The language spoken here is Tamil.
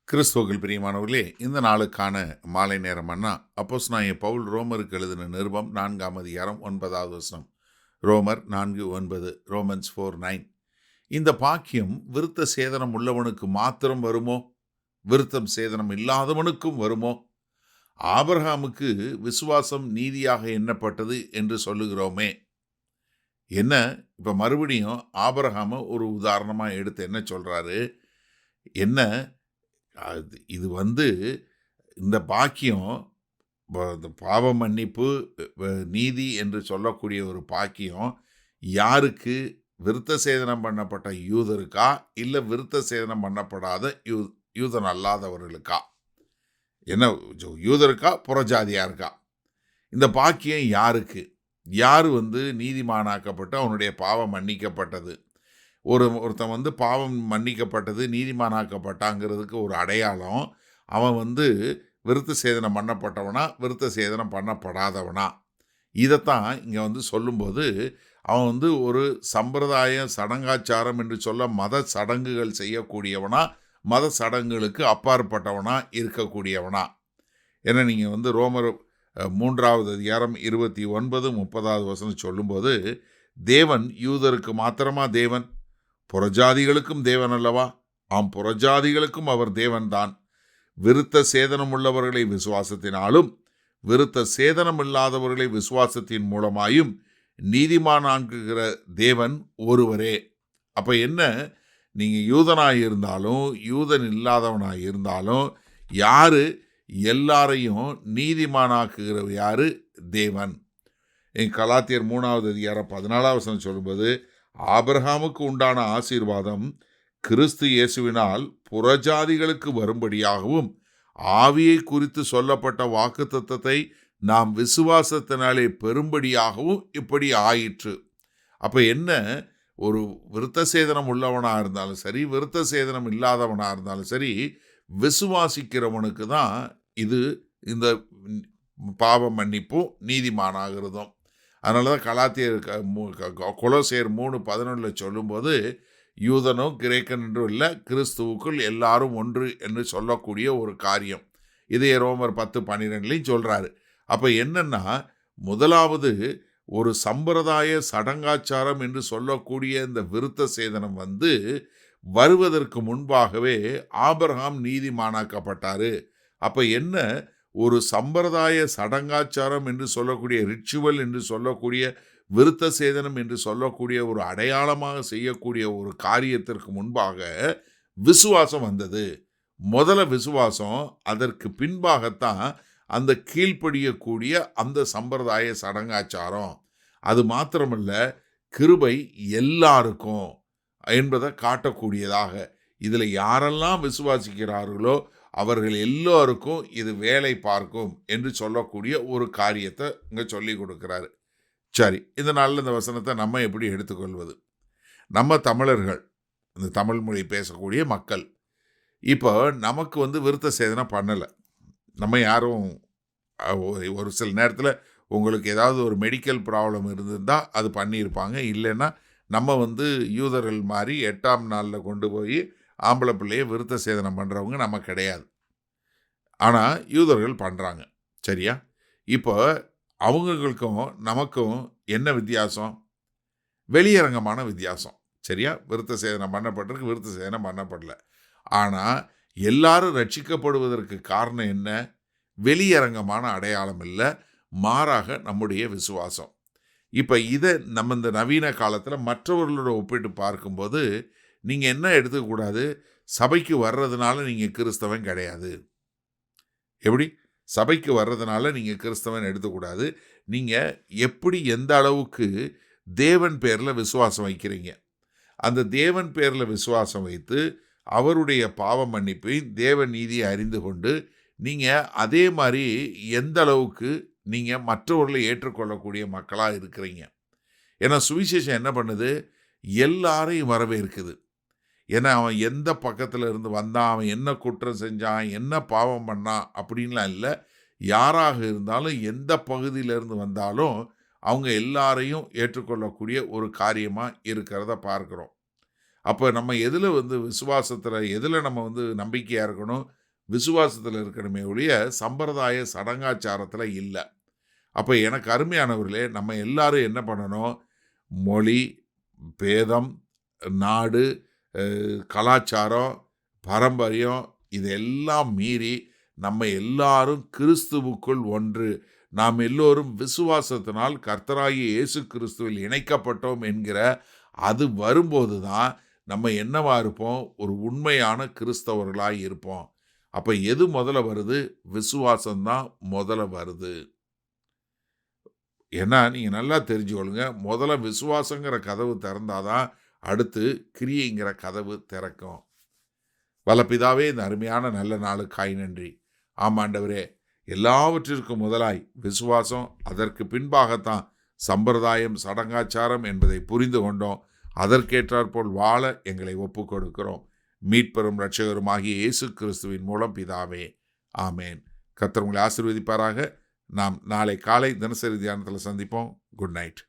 கிறிஸ்துவுக்குள் பிரியமானவர்களே, இந்த நாளுக்கான மாலை நேரம் அண்ணா அப்போஸ்தலனாகிய பவுல் ரோமருக்கு எழுதின நிருபம் 4ஆம் அதிகாரம் 9வது வசனம். ரோமர் 4:9, ரோமன்ஸ் 4:9. இந்த பாக்கியம் விருத்த சேதனம் உள்ளவனுக்கு மாத்திரம் வருமோ? விருத்தம் சேதனம் இல்லாதவனுக்கும் வருமோ? ஆபிரகாமுக்கு விசுவாசம் நீதியாக எண்ணப்பட்டது என்று சொல்லுகிறோமே. என்ன இப்ப மறுபடியும் ஆபிரகாம ஒரு உதாரணமா எடுத்து என்ன சொல்றாரு? என்ன இது இந்த பாக்கியம், இந்த பாவ மன்னிப்பு, நீதி என்று சொல்லக்கூடிய ஒரு பாக்கியம் யாருக்கு? விருத்த சேதனம் பண்ணப்பட்ட யூதருக்கா, இல்லை விருத்த சேதனம் பண்ணப்படாத யூதன் அல்லாதவர்களுக்கா? என்ன, யூதருக்கா புறஜாதியாருக்கா? இந்த பாக்கியம் யாருக்கு? யார் நீதிமானாக்கப்பட்டு அவனுடைய பாவம் மன்னிக்கப்பட்டது? ஒருத்தன் பாவம் மன்னிக்கப்பட்டது, நீதிமானாக்கப்பட்டாங்கிறதுக்கு ஒரு அடையாளம் அவன் விருத்த சேதனம் பண்ணப்பட்டவனா, விருத்த சேதனம் பண்ணப்படாதவனா? இதைத்தான் இங்கே சொல்லும்போது அவன் ஒரு சம்பிரதாய சடங்காச்சாரம் என்று சொல்ல மத சடங்குகள் செய்யக்கூடியவனா, மத சடங்குகளுக்கு அப்பாற்பட்டவனா இருக்கக்கூடியவனா? ஏன்னா நீங்கள் ரோமர் 3வது அதிகாரம் 29, 30வது வசனம் சொல்லும்போது, தேவன் யூதருக்கு மாத்திரமா தேவன்? புறஜாதிகளுக்கும் தேவன் அல்லவா? ஆம், புறஜாதிகளுக்கும் அவர் தேவன்தான். விருத்த சேதனம் உள்ளவர்களை விசுவாசத்தினாலும் விருத்த சேதனம் இல்லாதவர்களை விசுவாசத்தின் மூலமாயும் நீதிமானாக்குகிற தேவன் ஒருவரே. அப்ப என்ன, நீங்க யூதனாய் இருந்தாலும் யூதன் இல்லாதவனாய் இருந்தாலும் யாரு எல்லாரையும் நீதிமானாக்குகிற யாரு? தேவன். கலாத்தியர் 3வது அதிகாரம் 14வது வசனம் சொல்லும்போது, ஆபிரகாமுக்கு உண்டான ஆசீர்வாதம் கிறிஸ்து இயேசுவினால் புறஜாதிகளுக்கு வரும்படியாகவும் ஆவியை குறித்து சொல்லப்பட்ட வாக்குத்தத்தத்தை நாம் விசுவாசத்தினாலே பெறும்படியாகவும் இப்படி ஆயிற்று. அப்ப என்ன, ஒரு விருத்த சேதனம் உள்ளவனாக இருந்தாலும் சரி, விருத்த சேதனம் இல்லாதவனாக இருந்தாலும் சரி, விசுவாசிக்கிறவனுக்கு தான் இந்த பாவ மன்னிப்பும் நீதிமானாகிறதும். அதனால தான் கலாத்தியர் கொலோசையர் 3:11 சொல்லும்போது, யூதனோ கிரேக்கன் என்றும் இல்லை, கிறிஸ்துவுக்குள் எல்லாரும் ஒன்று என்று சொல்லக்கூடிய ஒரு காரியம். இதே ரோமர் 10:12 சொல்றாரு. அப்போ என்னன்னா, முதலாவது ஒரு சம்பிரதாய சடங்காச்சாரம் என்று சொல்லக்கூடிய இந்த விருத்த சேதனம் வருவதற்கு முன்பாகவே ஆபிரகாம் நீதிமானாக்கப்பட்டாரு. அப்போ என்ன, ஒரு சம்பிரதாய சடங்காச்சாரம் என்று சொல்லக்கூடிய ரிச்சுவல் என்று சொல்லக்கூடிய விருத்த சேதனம் என்று சொல்லக்கூடிய ஒரு அடையாளமாக செய்யக்கூடிய ஒரு காரியத்திற்கு முன்பாக விசுவாசம் வந்தது. முதல்ல விசுவாசம், அதற்கு பின்பாகத்தான் அந்த கீழ்ப்படியக்கூடிய அந்த சம்பிரதாய சடங்காச்சாரம். அது மாத்திரமல்ல, கிருபை எல்லாருக்கும் என்பதை காட்டக்கூடியதாக, இதில் யாரெல்லாம் விசுவாசிக்கிறார்களோ அவர்கள் எல்லோருக்கும் இது வேலை பார்க்கும் என்று சொல்லக்கூடிய ஒரு காரியத்தை இங்கே சொல்லி கொடுக்கிறாரு. சரி, இந்த நாளில் இந்த வசனத்தை நம்ம எப்படி எடுத்துக்கொள்வது? நம்ம தமிழர்கள், இந்த தமிழ் மொழி பேசக்கூடிய மக்கள், இப்போ நமக்கு விருத்த சேதனம் பண்ணலை. நம்ம யாரும் ஒரு சில நேரத்தில் உங்களுக்கு ஏதாவது ஒரு மெடிக்கல் ப்ராப்ளம் இருந்திருந்தால் அது பண்ணியிருப்பாங்க. இல்லைன்னா நம்ம யூதர்கள் மாதிரி 8ஆம் நாளில் கொண்டு போய் ஆம்பளை பிள்ளையை விருத்த சேதனம் பண்ணுறவங்க நம்ம கிடையாது. ஆனால் யூதர்கள் பண்ணுறாங்க. சரியா? இப்போ அவங்களுக்கும் நமக்கும் என்ன வித்தியாசம்? வெளியரங்கமான வித்தியாசம். சரியா? விருத்த சேதனம் பண்ணப்பட்டிருக்கு, விருத்த சேதனம் பண்ணப்படல. ஆனால் எல்லாரும் ரட்சிக்கப்படுவதற்கு காரணம் என்ன? வெளியரங்கமான அடையாளம் இல்லை, மாறாக நம்முடைய விசுவாசம். இப்போ இதை நம்ம இந்த நவீன காலத்தில் மற்றவர்களோட ஒப்பிட்டு பார்க்கும்போது நீங்கள் என்ன எடுத்துக்கூடாது? சபைக்கு வர்றதுனால நீங்கள் கிறிஸ்தவன் கிடையாது. எப்படி? சபைக்கு வர்றதுனால நீங்கள் கிறிஸ்தவன் எடுத்துக்கூடாது. நீங்கள் எப்படி, எந்த அளவுக்கு தேவன் பேரில் விசுவாசம் வைக்கிறீங்க, அந்த தேவன் பேரில் விசுவாசம் வைத்து அவருடைய பாவ மன்னிப்பை, தேவ நீதியை அறிந்து கொண்டு நீங்கள் அதே மாதிரி எந்த அளவுக்கு நீங்கள் மற்றவர்களை ஏற்றுக்கொள்ளக்கூடிய மக்களாக இருக்கிறீங்க. ஏன்னா சுவிசேஷம் என்ன பண்ணுது? எல்லாரையும் வரவேற்குது. ஏன்னா அவன் எந்த பக்கத்தில் இருந்து வந்தான், அவன் என்ன குற்றம் செஞ்சான், என்ன பாவம் பண்ணான் அப்படின்லாம் இல்லை. யாராக இருந்தாலும், எந்த பகுதியிலிருந்து வந்தாலும் அவங்க எல்லாரையும் ஏற்றுக்கொள்ளக்கூடிய ஒரு காரியமாக இருக்கிறத பார்க்குறோம். அப்போ நம்ம எதில் விசுவாசத்தில் எதில் நம்ம நம்பிக்கையாக இருக்கணும்? விசுவாசத்தில் இருக்கணுமே ஒழிய சம்பிரதாய சடங்காச்சாரத்தில் இல்லை. அப்போ எனக்கு அருமையானவர்களே, நம்ம எல்லாரும் என்ன பண்ணணும்? மொழி, பேதம், நாடு, கலாச்சாரம், பாரம்பரியம் இதெல்லாம் மீறி நம்ம எல்லாரும் கிறிஸ்துவுக்குள் ஒன்று. நாம் எல்லோரும் விசுவாசத்தினால் கர்த்தராகிய இயேசு கிறிஸ்துவில் இணைக்கப்பட்டோம் என்கிற அது வரும்போது தான் நம்ம என்னவா இருப்போம்? ஒரு உண்மையான கிறிஸ்தவர்களாய் இருப்போம். அப்போ எது முதல்ல வருது? விசுவாசம்தான் முதல்ல வருது. ஏன்னா நீங்கள் நல்லா தெரிஞ்சுக்கொள்ளுங்க, முதல்ல விசுவாசங்கிற கதவு திறந்தாதான் அடுத்து கிரியைங்கிற கதவு திறக்கும். வல்லபிதாவே, இந்த அருமையான நல்ல நாளுக்காய் நன்றி. ஆமாண்டவரே, எல்லாவற்றிற்கும் முதலாய் விசுவாசம், அதற்கு பின்பாகத்தான் சம்பிரதாயம் சடங்காச்சாரம் என்பதை புரிந்து கொண்டோம். அதற்கேற்றாற்போல் வாழ எங்களை ஒப்புக் கொடுக்கிறோம். மீட்பெரும் இரட்சகருமாகிய இயேசு கிறிஸ்துவின் மூலம் பிதாவே, ஆமேன். கர்த்தர் உங்களை ஆசீர்வதிப்பாராக. நாம் நாளை காலை தினசரி தியானத்தில் சந்திப்போம். Good night.